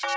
All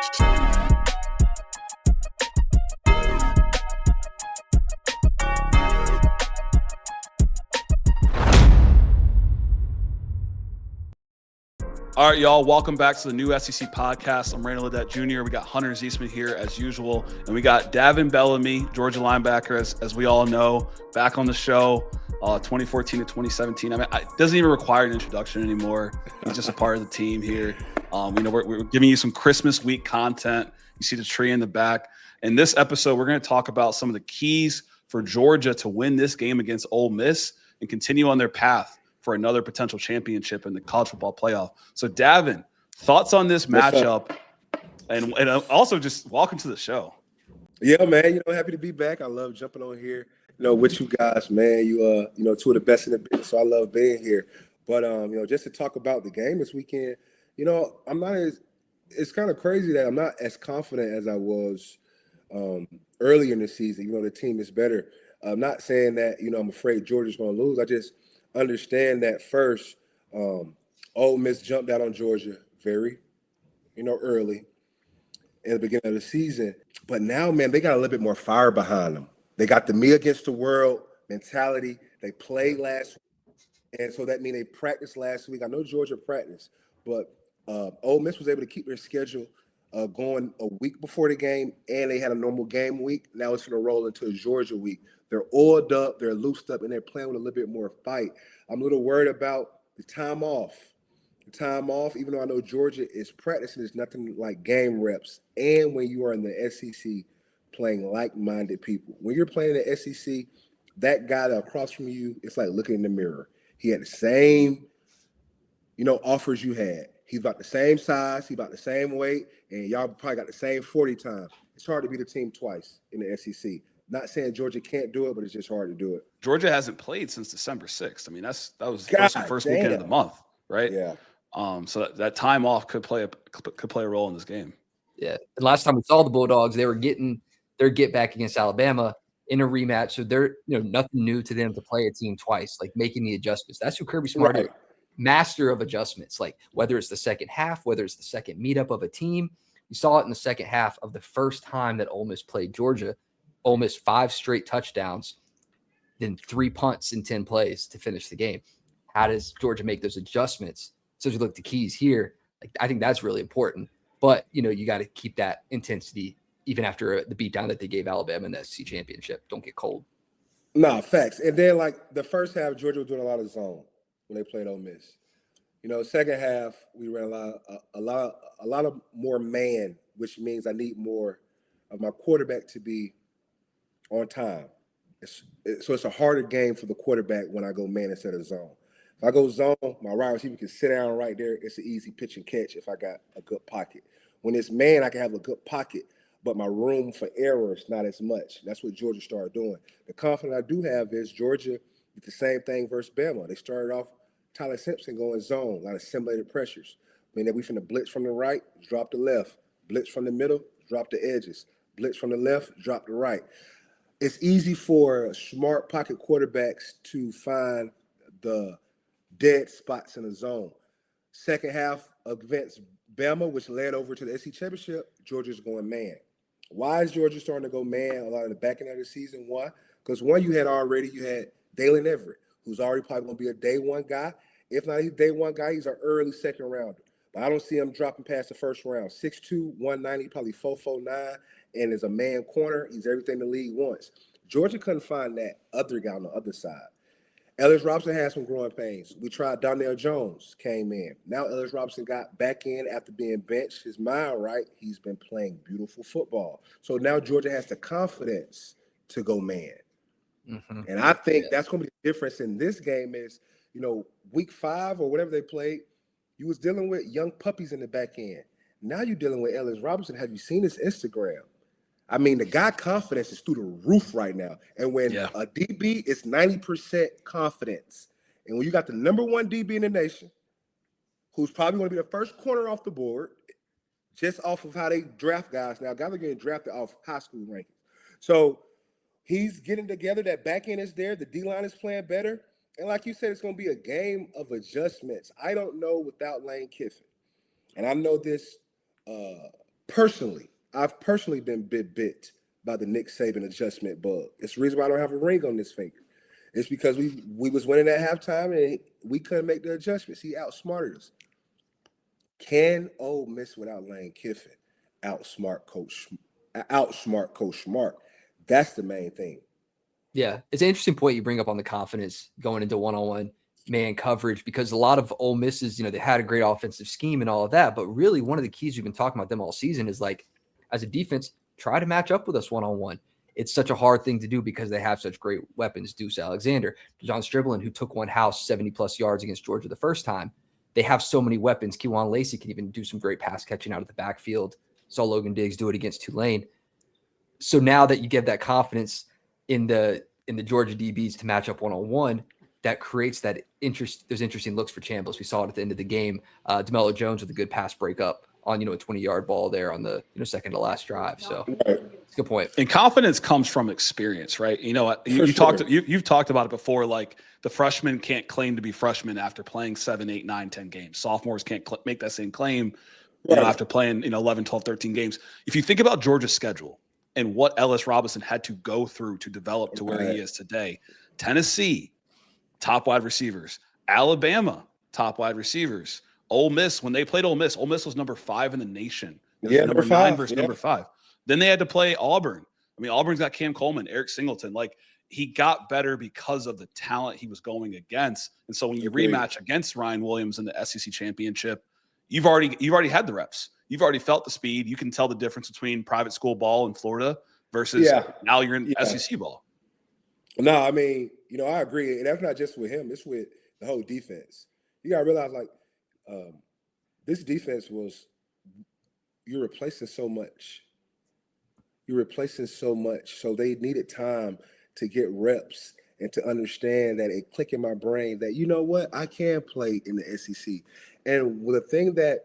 right, y'all, welcome back to the new SEC podcast. I'm Randall Ledet Jr. We got Hunter Ziesman here as usual, and we got Davin Bellamy, Georgia linebacker, as we all know, back on the show, 2014 to 2017. I mean, it doesn't even require an introduction anymore. He's just a part of the team here. We're giving you some Christmas week content. You see the tree in the back. In this episode, we're going to talk about some of the keys for Georgia to win this game against Ole Miss and continue on their path for another potential championship in the college football playoff. So, Davin, thoughts on this matchup, and also just welcome to the show. Yeah, man. Happy to be back. I love jumping on here. With you guys, man. You two of the best in the business, so I love being here. But just to talk about the game this weekend, I'm not as. It's kind of crazy that I'm not as confident as I was earlier in the season. The team is better. I'm not saying that I'm afraid Georgia's going to lose. I just understand that first, Ole Miss jumped out on Georgia very, early in the beginning of the season. But now, man, they got a little bit more fire behind them. They got the me against the world mentality. They played last week, and so that means they practiced last week. I know Georgia practiced, but Ole Miss was able to keep their schedule going a week before the game, and they had a normal game week. Now it's going to roll into a Georgia week. They're oiled up, they're loosed up, and they're playing with a little bit more fight. I'm a little worried about the time off. Even though I know Georgia is practicing, it's nothing like game reps. And when you are in the SEC playing like-minded people. When you're playing in the SEC, that guy across from you, it's like looking in the mirror. He had the same, offers you had. He's about the same size, he's about the same weight, and y'all probably got the same 40 time. It's hard to beat a team twice in the SEC. Not saying Georgia can't do it, but it's just hard to do it. Georgia hasn't played since December 6th. I mean, that was the first weekend of the month, right? Yeah. So that time off could play a role in this game. Yeah. And last time we saw the Bulldogs, they were getting their get back against Alabama in a rematch. So they're nothing new to them to play a team twice, like making the adjustments. That's who Kirby Smart is. Master of adjustments, like whether it's the second half, whether it's the second meetup of a team. You saw it in the second half of the first time that Ole Miss played Georgia. Ole Miss 5 straight touchdowns, then 3 punts in 10 plays to finish the game. How does Georgia make those adjustments? So as you look at the keys here, I think that's really important. But, you got to keep that intensity even after the beatdown that they gave Alabama in the SEC championship. Don't get cold. No, facts. And then, the first half, Georgia was doing a lot of zone when they played Ole Miss. Second half, we ran a lot of more man, which means I need more of my quarterback to be on time. So it's a harder game for the quarterback when I go man instead of zone. If I go zone, my wide receiver can sit down right there. It's an easy pitch and catch if I got a good pocket. When it's man, I can have a good pocket, but my room for error is not as much. That's what Georgia started doing. The confidence I do have is Georgia did the same thing versus Bama. They started off Tyler Simpson going zone, a lot of simulated pressures. Then we finna blitz from the right, drop the left. Blitz from the middle, drop the edges. Blitz from the left, drop the right. It's easy for smart pocket quarterbacks to find the dead spots in the zone. Second half against Bama, which led over to the SEC championship, Georgia's going man. Why is Georgia starting to go man a lot of the back end of the season? Why? Because you had Dalen Everett, who's already probably going to be a day one guy. If not, he's day one guy, he's an early second rounder. But I don't see him dropping past the first round. 6'2", 190, probably 4'9", and is a man corner. He's everything the league wants. Georgia couldn't find that other guy on the other side. Ellis Robinson had some growing pains. We tried Donnell Jones, came in. Now Ellis Robinson got back in after being benched. His mind right. He's been playing beautiful football. So now Georgia has the confidence to go man. Mm-hmm. And I think that's going to be the difference in this game is, week 5 or whatever they played, you was dealing with young puppies in the back end. Now you're dealing with Ellis Robinson. Have you seen his Instagram? I mean, the guy confidence is through the roof right now. And when a DB is 90% confidence, and when you got the number 1 DB in the nation, who's probably going to be the first corner off the board, just off of how they draft guys. Now, guys are getting drafted off high school rankings. So he's getting together. That back end is there. The D-line is playing better. And like you said, it's going to be a game of adjustments. I don't know without Lane Kiffin. And I know this I've personally been bit by the Nick Saban adjustment bug. It's the reason why I don't have a ring on this finger. It's because we was winning at halftime and we couldn't make the adjustments. He outsmarted us. Can Ole Miss without Lane Kiffin outsmart Coach Smart? That's the main thing. Yeah, it's an interesting point you bring up on the confidence going into one-on-one man coverage, because a lot of Ole Misses, they had a great offensive scheme and all of that, but really one of the keys we've been talking about them all season is, like, as a defense, try to match up with us one-on-one. It's such a hard thing to do because they have such great weapons. Deuce Alexander, John Striblin, who took one house 70-plus yards against Georgia the first time. They have so many weapons. Kewan Lacey can even do some great pass catching out of the backfield. Saw Logan Diggs do it against Tulane. So now that you get that confidence in the Georgia DBs to match up one-on-one, that creates that interest. There's interesting looks for Chambliss. We saw it at the end of the game. DeMello Jones with a good pass breakup on, a 20-yard ball there on the second to last drive. So it's a good point. And confidence comes from experience, right? You've talked about it before. Like, the freshmen can't claim to be freshmen after playing 7, 8, 9, 10 games. Sophomores can't make that same claim after playing 11, 12, 13 games. If you think about Georgia's schedule and what Ellis Robinson had to go through to develop to where he is today, Tennessee, top wide receivers, Alabama, top wide receivers, Ole Miss, when they played Ole Miss was number 5 in the nation. Number 9 versus number 5. Then they had to play Auburn. I mean, Auburn's got Cam Coleman, Eric Singleton. Like, he got better because of the talent he was going against. And so when you rematch against Ryan Williams in the SEC championship, you've already had the reps. You've already felt the speed. You can tell the difference between private school ball in Florida versus now you're in SEC ball. No, I mean, I agree. And that's not just with him. It's with the whole defense. You got to realize, like, this defense you're replacing so much. So they needed time to get reps and to understand that it click in my brain that, you know what, I can play in the SEC. And the thing that,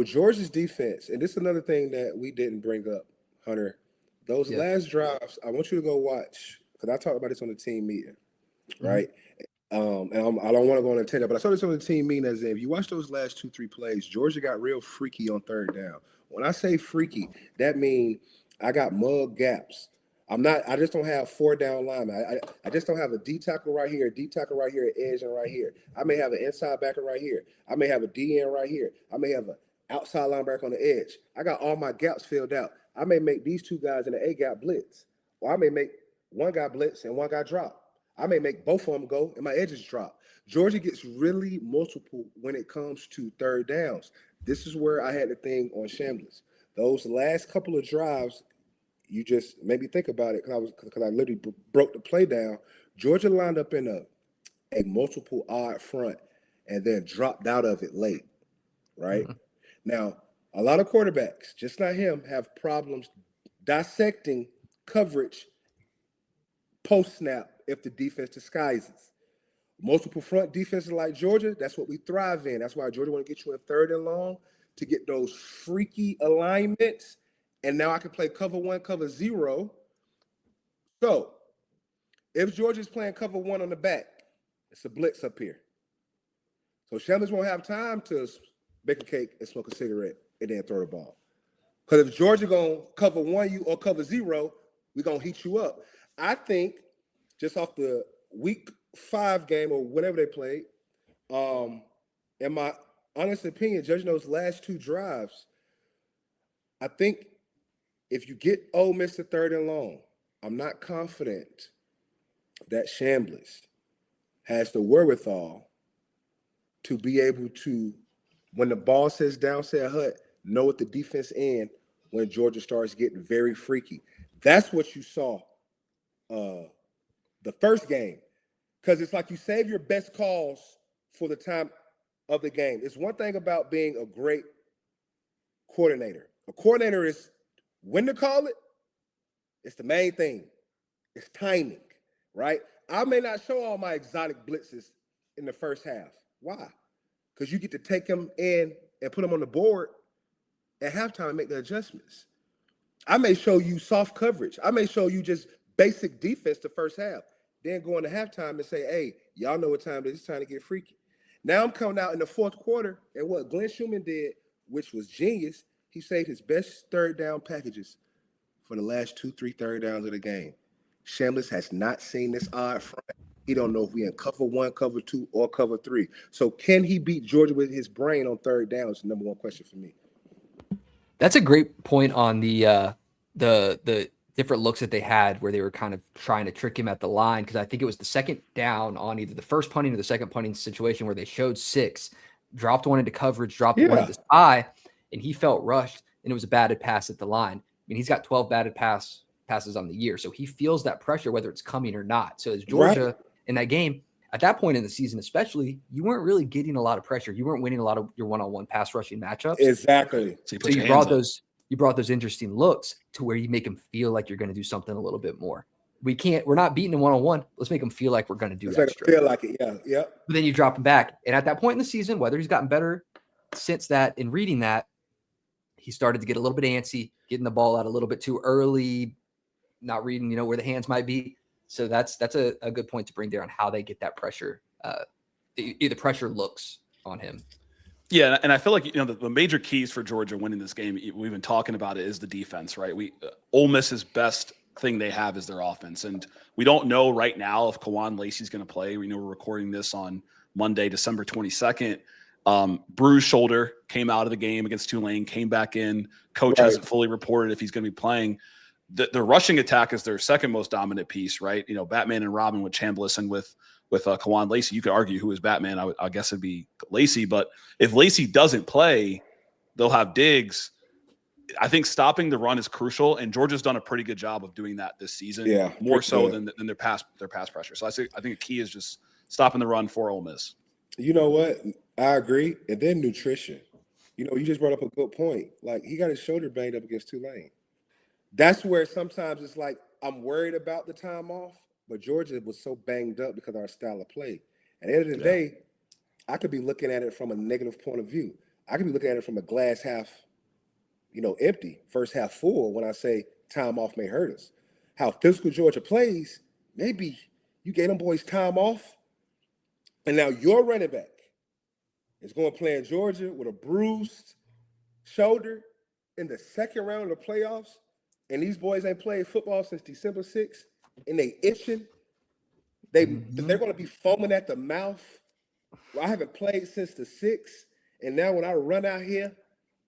Georgia's defense, and this is another thing that we didn't bring up, Hunter, those last drives, I want you to go watch, because I talked about this on the team meeting, right? And I don't want to go on a tangent, but I saw this on the team meeting as if you watch those last 2-3 plays, Georgia got real freaky on third down. When I say freaky, that means I got mug gaps. I just don't have 4 down linemen. I just don't have a D tackle right here, a D tackle right here, an edge and right here. I may have an inside backer right here. I may have a DN right here. I may have an outside linebacker on the edge. I got all my gaps filled out. I may make these 2 guys in the A gap blitz, or I may make one guy blitz and one guy drop. I may make both of them go and my edges drop. Georgia gets really multiple when it comes to third downs. This is where I had the thing on Chambliss. Those last couple of drives, you just made me think about it because I literally broke the play down. Georgia lined up in a multiple odd front and then dropped out of it late, right? Now, a lot of quarterbacks, just not him, have problems dissecting coverage post-snap if the defense disguises. Multiple front defenses like Georgia, that's what we thrive in. That's why Georgia want to get you in third and long to get those freaky alignments. And now I can play cover 1, cover 0. So if Georgia's playing cover 1 on the back, it's a blitz up here. So Chambliss won't have time to bake a cake and smoke a cigarette and then throw the ball. Because if Georgia going to cover 1 you or cover 0, we're going to heat you up. I think just off the week 5 game or whatever they played, in my honest opinion, judging those last 2 drives, I think if you get Ole Miss to third and long, I'm not confident that Chambliss has the wherewithal to be able to, when the ball says down, say a hut, know what the defense in when Georgia starts getting very freaky. That's what you saw the first game, because it's like you save your best calls for the time of the game. It's one thing about being a great coordinator. A coordinator is when to call it. It's the main thing. It's timing, right? I may not show all my exotic blitzes in the first half. Why? Because you get to take them in and put them on the board at halftime and make the adjustments. I may show you soft coverage. I may show you just basic defense the first half. Then go into halftime and say, hey, y'all know what time it is. It's time to get freaky. Now I'm coming out in the fourth quarter, and what Glenn Schumann did, which was genius, He saved his best third down packages for the last 2-3 third downs of the game. Shamlis has not seen this odd front. He don't know if we in cover 1, cover 2, or cover 3. So can he beat Georgia with his brain on third down? Is the number one question for me. That's a great point on the different looks that they had where they were kind of trying to trick him at the line, because I think it was the second down on either the first punting or the second punting situation where they showed 6, dropped one into coverage, dropped one into spy, and he felt rushed, and it was a batted pass at the line. I mean, he's got 12 batted passes on the year, so he feels that pressure whether it's coming or not. So as Georgia in that game, at that point in the season especially, you weren't really getting a lot of pressure. You weren't winning a lot of your one-on-one pass rushing matchups. Exactly. So you brought those interesting looks to where you make them feel like you're going to do something a little bit more. We're not beating them one-on-one. Let's make them feel like we're going to do extra. Feel like it, yeah. But then you drop him back. And at that point in the season, whether he's gotten better since that in reading that, he started to get a little bit antsy, getting the ball out a little bit too early, not reading, where the hands might be. So that's a good point to bring there on how they get that pressure, the pressure looks on him. Yeah, and I feel like the major keys for Georgia winning this game, we've been talking about it, is the defense, right? Ole Miss's best thing they have is their offense, and we don't know right now if Kawan Lacey's going to play. We know we're recording this on Monday, December 22nd. Bruised shoulder, came out of the game against Tulane, came back in. Coach hasn't fully reported if he's going to be playing. The rushing attack is their second most dominant piece, right? Batman and Robin with Chambliss and with Kawan Lacey. You could argue who is Batman. I guess it'd be Lacey. But if Lacey doesn't play, they'll have Diggs. I think stopping the run is crucial, and Georgia's done a pretty good job of doing that this season. Yeah, more so than their pass pressure. So I think a key is just stopping the run for Ole Miss. You know what? I agree. And then nutrition. You just brought up a good point. Like, he got his shoulder banged up against Tulane. That's where sometimes it's like I'm worried about the time off, but Georgia was so banged up because of our style of play. At the end of the day, I could be looking at it from a negative point of view. I could be looking at it from a glass half, empty, first half full when I say time off may hurt us. How physical Georgia plays, maybe you gave them boys time off, and now your running back is going to play in Georgia with a bruised shoulder in the second round of the playoffs. And these boys ain't played football since December 6th, and they itching. They're going to be foaming at the mouth. Well, I haven't played since the 6th, and now when I run out here,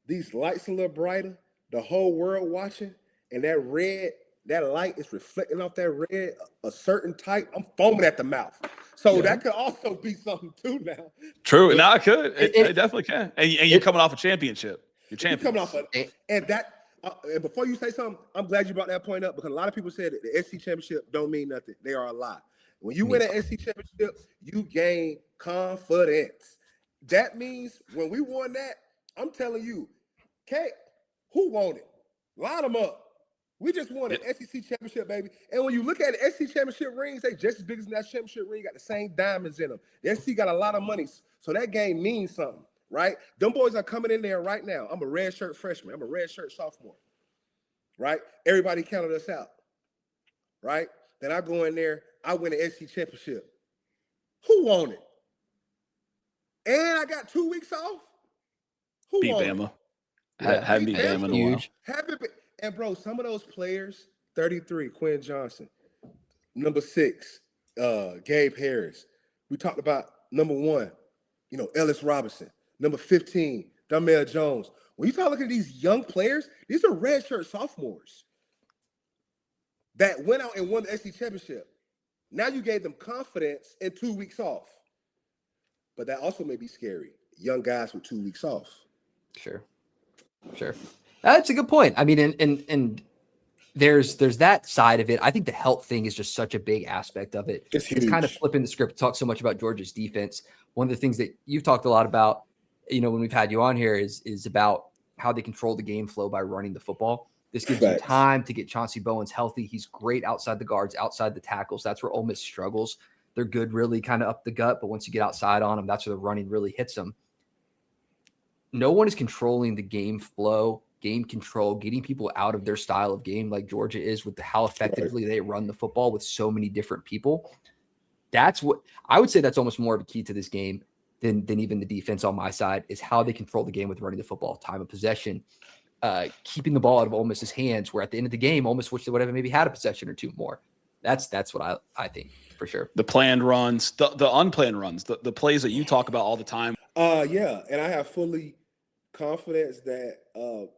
these lights a little brighter, the whole world watching, and that light is reflecting off that red a certain type. I'm foaming at the mouth. So that could also be something too now. True. Now it could. It definitely can. And you're coming off a championship. You're champion. Coming off and before you say something, I'm glad you brought that point up, because a lot of people said that the SC championship don't mean nothing. They are a lie. When you win an SC championship, you gain confidence. That means when we won that, I'm telling you, who won it? Line them up. We just won an SEC championship, baby. And when you look at the SEC championship rings, they just as big as that championship ring. Got the same diamonds in them. The SEC got a lot of money, so that game means something. Right? Them boys are coming in there right now. I'm a red shirt freshman. I'm a red shirt sophomore. Right? Everybody counted us out. Right? Then I go in there. I win the SEC championship. Who won it? And I got 2 weeks off. Who beat won Bama. It? Haven't beat Bama in a while. Haven't been. And bro, some of those players, 33, Quinn Johnson, number 6, Gabe Harris. We talked about number 1, Ellis Robinson. Number 15, Darmel Jones. When you start looking at these young players, these are redshirt sophomores that went out and won the SEC championship. Now you gave them confidence and 2 weeks off. But that also may be scary. Young guys with 2 weeks off. Sure. That's a good point. I mean, and there's that side of it. I think the health thing is just such a big aspect of it. It's kind of flipping the script, talk so much about Georgia's defense. One of the things that you've talked a lot about, when we've had you on here is about how they control the game flow by running the football. This gives you time to get Chauncey Bowens healthy. He's great outside the guards, outside the tackles. That's where Ole Miss struggles. They're good really kind of up the gut, but once you get outside on them, that's where the running really hits them. No one is controlling the game flow, game control, getting people out of their style of game like Georgia is with how effectively they run the football with so many different people. That's what I would say that's almost more of a key to this game than even the defense on my side, is how they control the game with running the football, time of possession, keeping the ball out of Ole Miss's hands, where at the end of the game, Ole Miss wished they would have maybe had a possession or two more. That's what I think for sure. The planned runs, the unplanned runs, the plays that you talk about all the time. Yeah, and I have fully confidence that, and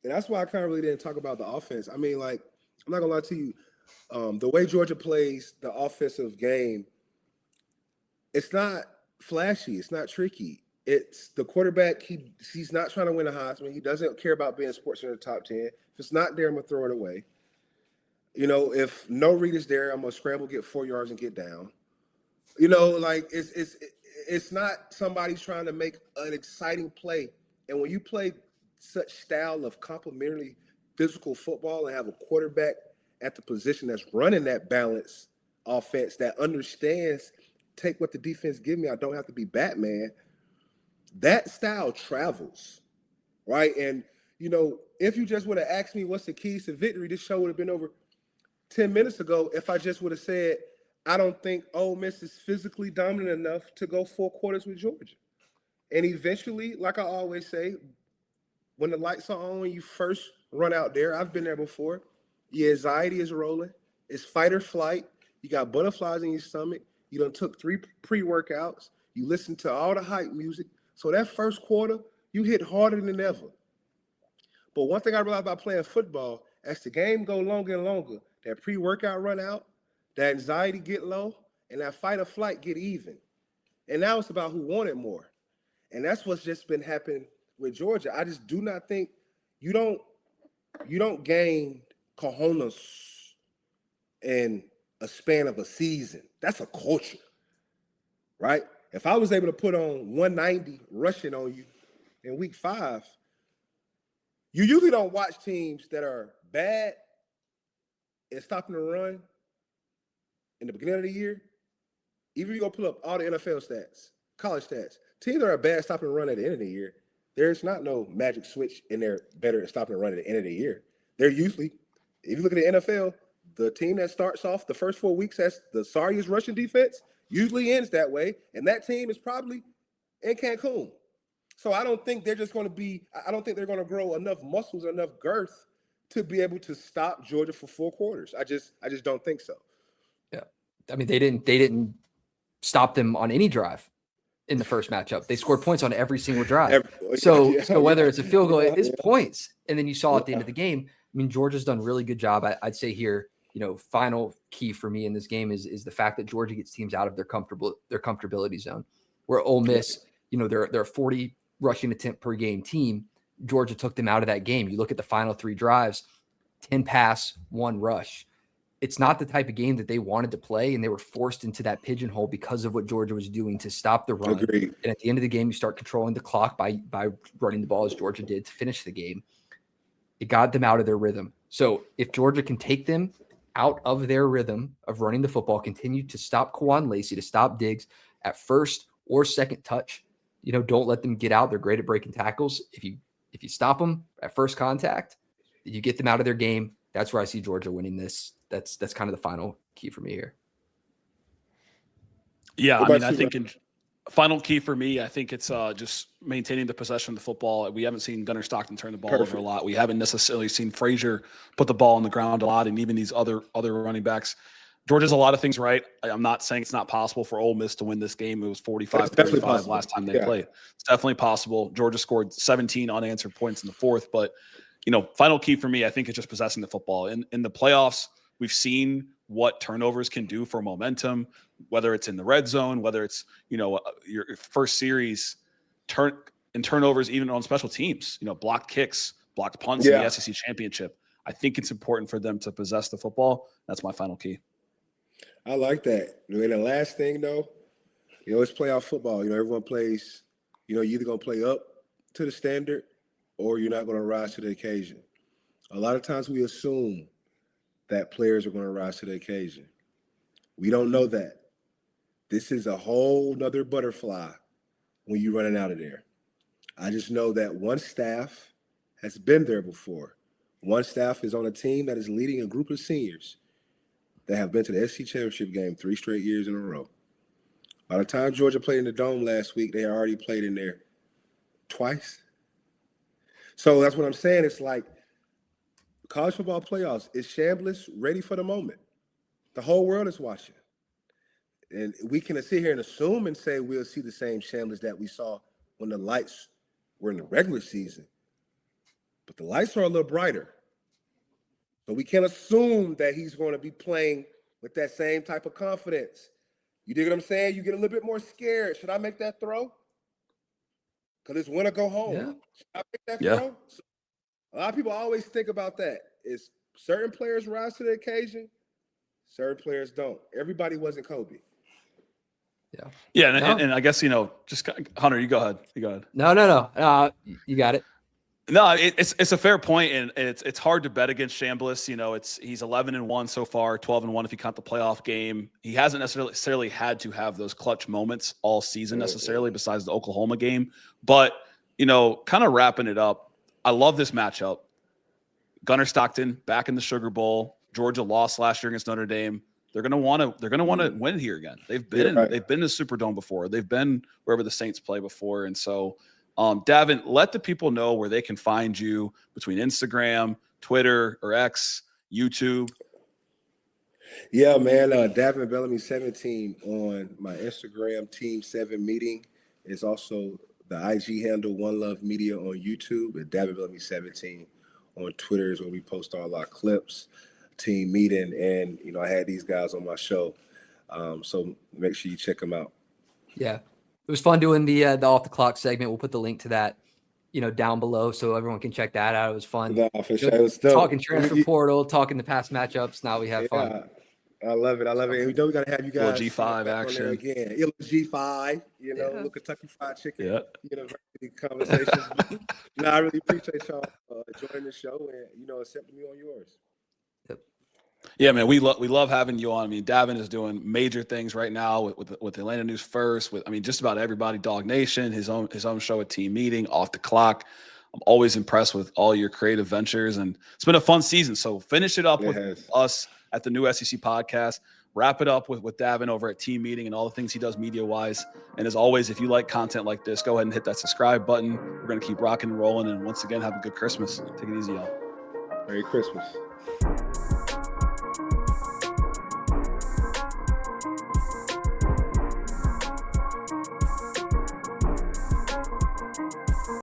that's why I kind of really didn't talk about the offense. I mean, like, I'm not gonna lie to you, the way Georgia plays the offensive game, it's not flashy, it's not tricky. It's the quarterback. He's not trying to win a Heisman. He doesn't care about being sports in the top 10. If it's not there, I'm gonna throw it away. You know, if no read is there, I'm gonna scramble, get 4 yards, and get down. You know, like it's not somebody trying to make an exciting play. And when you play such style of complementary physical football and have a quarterback at the position that's running that balanced offense that understands, take what the defense give me, I don't have to be Batman. That style travels, right? And, you know, if you just would have asked me what's the keys to victory, this show would have been over 10 minutes ago if I just would have said, I don't think Ole Miss is physically dominant enough to go 4 quarters with Georgia. And eventually, like I always say, when the lights are on, when you first run out there, I've been there before, your anxiety is rolling. It's fight or flight. You got butterflies in your stomach. You done took 3 pre-workouts. You listen to all the hype music. So that first quarter, you hit harder than ever. But one thing I realized about playing football, as the game go longer and longer, that pre-workout run out, that anxiety get low, and that fight or flight get even. And now it's about who wanted more. And that's what's just been happening with Georgia. I just do not think you don't gain cojones in a span of a season. That's a culture, right? If I was able to put on 190 rushing on you in week 5, you usually don't watch teams that are bad at stopping the run in the beginning of the year. Even if you go pull up all the NFL stats, college stats, teams that are bad stopping the run at the end of the year, there's not no magic switch in there better at stopping the run at the end of the year. They're usually, if you look at the NFL, the team that starts off the first 4 weeks as the sorriest rushing defense usually ends that way, and that team is probably in Cancun. So I don't think they're just going to be – I don't think they're going to grow enough muscles, enough girth to be able to stop Georgia for 4 quarters. I just don't think so. Yeah. I mean, they didn't stop them on any drive in the first matchup. They scored points on every single drive. So whether it's a field goal, it's points. And then you saw at the end of the game, I mean, Georgia's done a really good job. I'd say here, you know, final key for me in this game is the fact that Georgia gets teams out of their comfortability zone. Where Ole Miss, you know, they're a 40 rushing attempt per game team. Georgia took them out of that game. You look at the final 3 drives, 10 pass, 1 rush. It's not the type of game that they wanted to play, and they were forced into that pigeonhole because of what Georgia was doing to stop the run. Agreed. And at the end of the game, you start controlling the clock by running the ball as Georgia did to finish the game. It got them out of their rhythm. So if Georgia can take them out of their rhythm of running the football, continue to stop Kwan Lacey, to stop Diggs at first or second touch, you know, don't let them get out. They're great at breaking tackles. If you stop them at first contact, you get them out of their game. That's where I see Georgia winning this. That's kind of the final key for me here. Yeah, I mean, I think final key for me, I think it's just maintaining the possession of the football. We haven't seen Gunnar Stockton turn the ball over a lot. We haven't necessarily seen Frazier put the ball on the ground a lot, and even these other running backs. Georgia's a lot of things right. I'm not saying it's not possible for Ole Miss to win this game. It was 45-35 last time they played. It's definitely possible. Georgia scored 17 unanswered points in the 4th, but you know, final key for me, I think, is just possessing the football. In the playoffs, we've seen what turnovers can do for momentum, whether it's in the red zone, whether it's, you know, your first series turnovers, even on special teams, you know, blocked kicks, blocked punts in the SEC championship. I think it's important for them to possess the football. That's my final key. I like that. And the last thing, though, you know, it's playoff football. You know, everyone plays, you know, you're either going to play up to the standard or you're not going to rise to the occasion. A lot of times we assume that players are going to rise to the occasion. We don't know that. This is a whole nother butterfly when you're running out of there. I just know that one staff has been there before. One staff is on a team that is leading a group of seniors that have been to the SEC championship game 3 straight years in a row. By the time Georgia played in the Dome last week, they already played in there twice. So that's what I'm saying. It's like college football playoffs. Is Chambliss ready for the moment? The whole world is watching. And we can sit here and assume and say we'll see the same Chambliss that we saw when the lights were in the regular season. But the lights are a little brighter. So we can't assume that he's going to be playing with that same type of confidence. You dig what I'm saying? You get a little bit more scared. Should I make that throw? Because it's win or go home. Yeah. Should I make that throw? So a lot of people always think about that. Is certain players rise to the occasion, certain players don't. Everybody wasn't Kobe. Yeah, and I guess, just Hunter, you go ahead. No. You got it. No, it's a fair point, and it's hard to bet against Chambliss. He's 11-1 so far, 12-1 if you count the playoff game. He hasn't necessarily had to have those clutch moments all season necessarily, besides the Oklahoma game. But kind of wrapping it up, I love this matchup. Gunnar Stockton back in the Sugar Bowl. Georgia lost last year against Notre Dame. They're gonna want to win here again. They've been in the Superdome before. They've been wherever the Saints play before, and so. Davin, let the people know where they can find you between Instagram, Twitter, or X, YouTube. Yeah, man. Davin Bellamy 17 on my Instagram, Team 7 Meeting. It's also the IG handle One Love Media on YouTube, and Davin Bellamy 17 on Twitter is where we post all our clips, Team Meeting, and I had these guys on my show, so make sure you check them out. Yeah. It was fun doing the off the clock segment. We'll put the link to that, down below so everyone can check that out. It was fun. No, for sure. It was talking transfer portal, talking the past matchups. Now we have fun. I love it. And we got to have you guys. Little G5 action again. G5. Little Kentucky Fried Chicken. University conversations. I really appreciate y'all joining the show and accepting me on yours. Yeah, man, we love having you on. I mean, Davin is doing major things right now with Atlanta News First. With just about everybody, DawgNation, his own show, a Team Meeting, Off the Clock. I'm always impressed with all your creative ventures, and it's been a fun season. So finish it up with us at the new SEC podcast. Wrap it up with Davin over at Team Meeting and all the things he does media wise. And as always, if you like content like this, go ahead and hit that subscribe button. We're gonna keep rocking and rolling. And once again, have a good Christmas. Take it easy, y'all. Merry Christmas.